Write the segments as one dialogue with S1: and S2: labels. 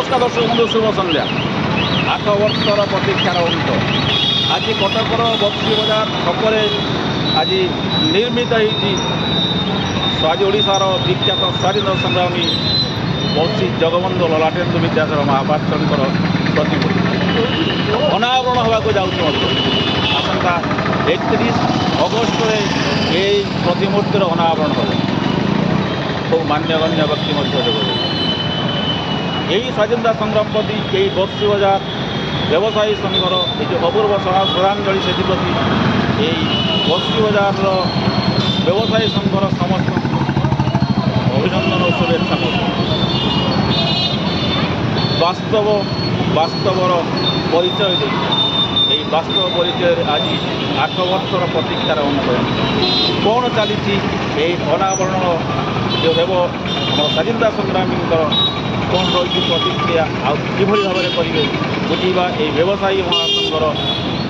S1: नमस्कार दर्शक बंधु शुभ संध्या 8 वर्षर प्रतीक्षार अंत आज कटकर बक्सी बजार छकरे आज निर्मित होती आज ओडार विख्यात स्वाधीनता संग्रामी बक्सी जगबंधु ललाटेन्दु विद्याधर महापात्र प्रतिमूर्ति अनावरण होगा जाऊँ आसंता 31 अगस्ट में यही प्रतिमूर्तिर अनावरण हो खूब मान्यगण्य व्यक्ति यही स्वाधीनता संग्राम प्रति यही बक्सी बजार व्यवसायी संघर ये जो अपूर्व श्रद्धांजलि से प्रति यही बक्सी बजार व्यवसायी संघर समस्त अभिनंदन और शुभेच्छा वास्तवर परिचय दे यही वास्तव परिचय आज 8 वर्षर प्रतीक्षार अंत कौन चली अनावरण जो हम स्वाधीनता संग्रामी कौन रही प्रतिक्रिया आभली भाव में करेंगे बुझा ये व्यवसायी महासंघर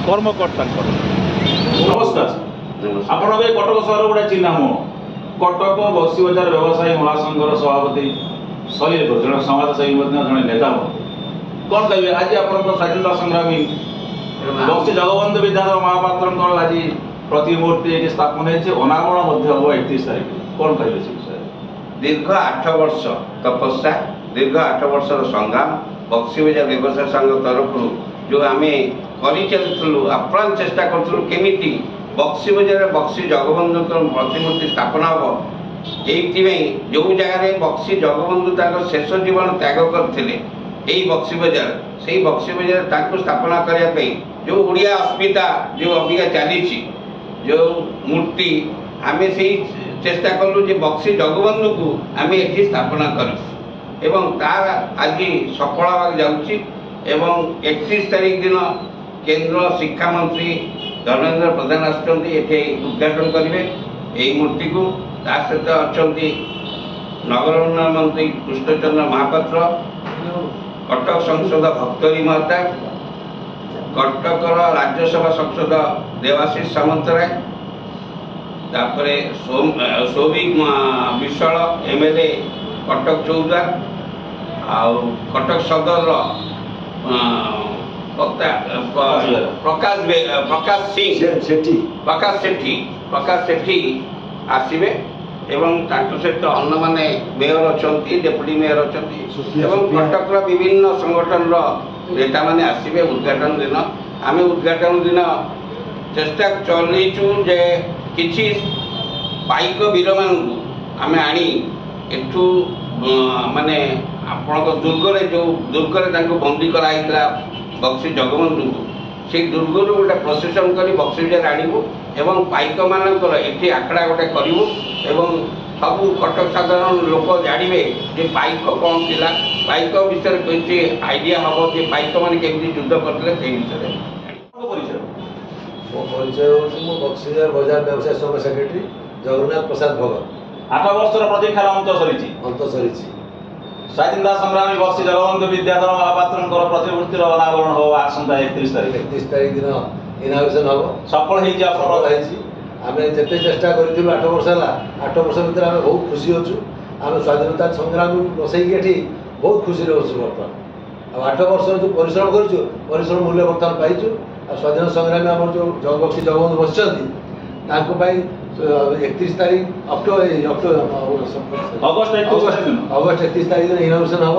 S1: कर्मकर्ता नमस्कार आपण कटक सहर गोटे चिन्ह कटक बक्सी बजार व्यवसायी महासंघर सभापति सलील जड़े समाजसेवी जड़े नेता कौन कहे आज आप स्वाधीनता संग्रामी बक्सी जगबंधु विद्याधर महापात्र आज प्रतिमूर्ति स्थापन हो अनावरण हम 31 तारीख कौन कहे
S2: दीर्घ 8 वर्ष तपस्या दीर्घ 8 वर्षर संग्राम बक्सी बजार व्यवसाय संघ तरफ जो आम कर आप्राण चेष्टा करूँ केमी बक्सी बजार बक्सी जगबंधु प्रतिमूर्ति स्थापना हम ये जो जगह बक्सी जगबंधु शेष जीवन त्याग करते बक्सी बजार से बक्सी बजार स्थापना करने जो ओडिया अस्मिता जो अबिका चली जो मूर्ति आम से चेष्टा कलु बक्सी जगबंधु को आम ये स्थापना करूँ एवं तार आज सफल होगा जाऊँगी 31 तारीख दिन केंद्र शिक्षा मंत्री धर्मेंद्र प्रधान आते उद्घाटन करेंगे यही मूर्ति को सहित अच्छा नगर उन्नयन मंत्री कृष्णचंद्र महापात्र कटक सांसद भक्तरी महता कटकर राज्यसभा सांसद देवाशीष सामंतराय तापर सौभिक विशाल एमएलए कटक चौदा कटक सदर प्रकाश सेठी आसवे एवं सहित अन्न माने मेयर अच्छा डेप्यूटी मेयर अच्छा कटक विभिन्न संगठन नेता माने आसवे उद्घाटन दिन आम उद्घाटन दिन चेष्टा चलू जे किछि पाइक वीर मानू आम आनी एठू माने आपण दुर्गरे जो दुर्गरे बंदी कराइला बक्सी जगबंधु को से दुर्गर गोटे प्रोसेसन कर बक्सी बजार आणबू एवं पाइक मानकर एठी आखड़ा गोटे करूँ एवं सब कटक साधारण लोक जानवे जे पाइक कौन थिला पाइक विषय किसी आइडिया हम जे पाइक मैंने केमती युद्ध करते से विषय
S3: मो परिचय हूँ बक्सी बजार व्यवसाय संघ सेक्रेटरी जगन्नाथ प्रसाद भगत
S1: 8 वर्षर प्रतीक्षार अंत सरी स्वाधीनता संग्रामी बक्सी जगबंधु विद्याधर महापात्र प्रतिमूर्तिर अनावरण हो आसंता 31
S3: तारीख दिन इनाग्रेशन हम
S1: सफल
S3: आम जिते चेष्टा करूँ 8 वर्ष है 8 वर्ष भर आम बहुत खुशी अच्छु आम स्वाधीनता संग्रामी बसैक ये बहुत खुशी अच्छु बर्तमान 8 वर्ष जो परिश्रम कर मूल्य बर्तमान पाइचु स्वाधीनता संग्रामी आम जो बक्सी जगबंधु बसुँच 31 तारीख अगस्ट 31 तारीख दिन इनाग्रेशन हम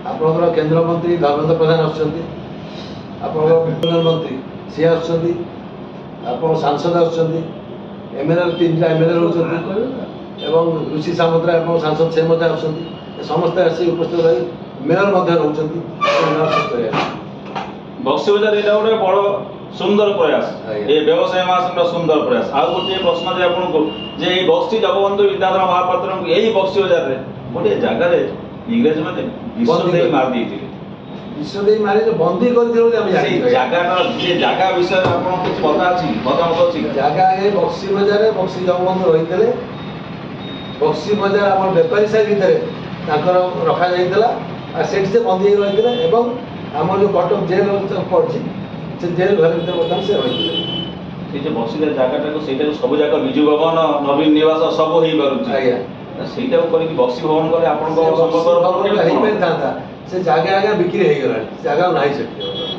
S3: आप केंद्र मंत्री धर्मेंद्र प्रधान आपर मंत्री सी आप सांसद आमएलए 3टा एमएलए रोच ऋषि सामंतराय सांसद से समस्त आसी उपस्थित रही मेयर रोच
S1: बक्सी बजार ये गोटे बड़ सुंदर प्रयास ये व्यवसाय महासंघ सुंदर प्रयास आ गोटे प्रश्न जे आपको जे बक्सी जगबंधु विद्याधर महापात्र यही बक्सी बजार में गोटे जगार इंग्रेज मैंने विश्व मार दी
S3: विश्व मारे जो बंदी कर
S1: जगह विषय मतामत अच्छी
S3: जगह ये बक्सी बजार बक्सी जगबंधु रही बक्सी बजार आम बेपारी साइड भितर रखा जाता से बंदी रही आम जो कटक जेल पड़ी से जेल घर भर बर्तमान से रही
S1: बक्सी जगह सब जाक विजु भवन नवीन निवास सब हो पार ସେଇଟାକୁ କରିକି ବକ୍ସି ଭବନ କଲେ ଆପଣଙ୍କ
S3: ହେଇପାରିଥାନ୍ତା। ସେ ଜାଗା ଆଜ୍ଞା ବିକ୍ରି ହେଇଗଲାଣି, ଜାଗା ଆଉ ନାହିଁ ସେଠି।